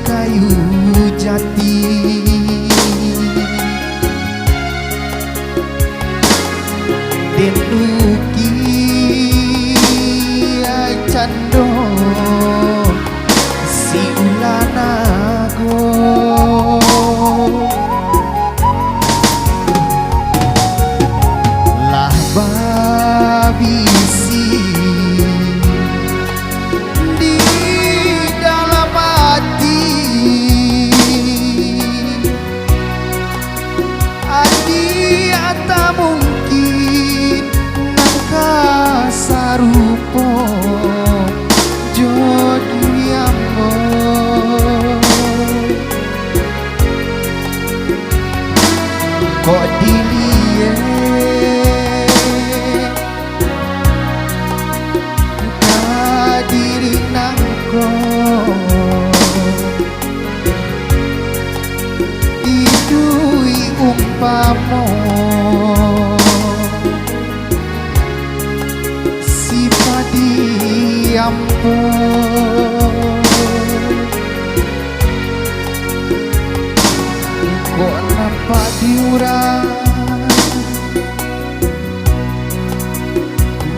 kayu jati. Denduki cando si ulanago lah babisi di dalam hati adi ata mungkin nangka sarupo jodiambo kok dilie kadiri nangko idui umpamo si padi ampun kok nampak diurang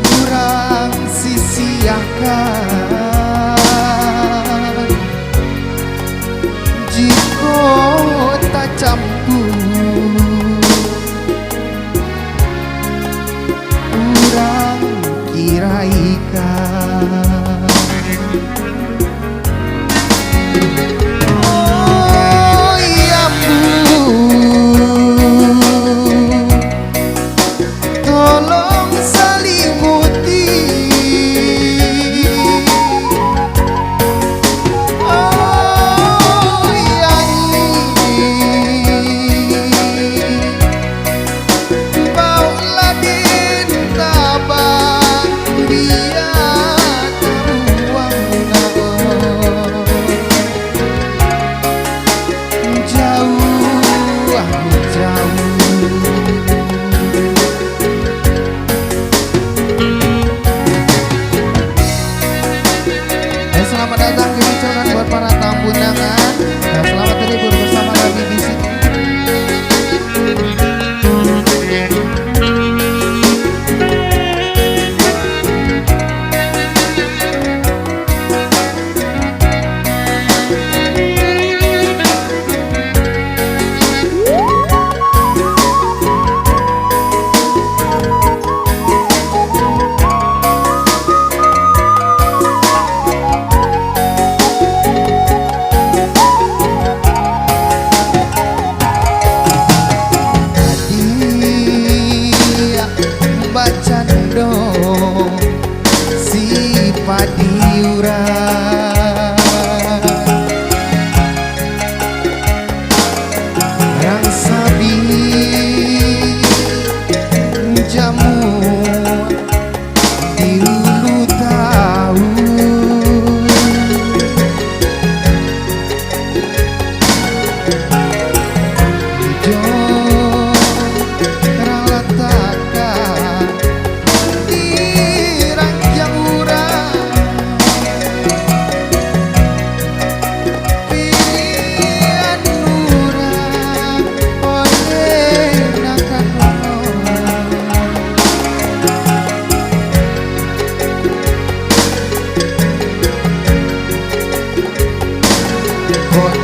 kurang sisiakan jika tak campur kurang kiraikan. Oh iya Bu, tolong selimuti. Oh iya baulah din tabang biar teruang nago jauh jauh. Selamat datang ke ucapan buat para tamu undangan dan selamat terhibur bersama kami di sini. Bacando si padiurang yang sabi jamu di hulu tahu kok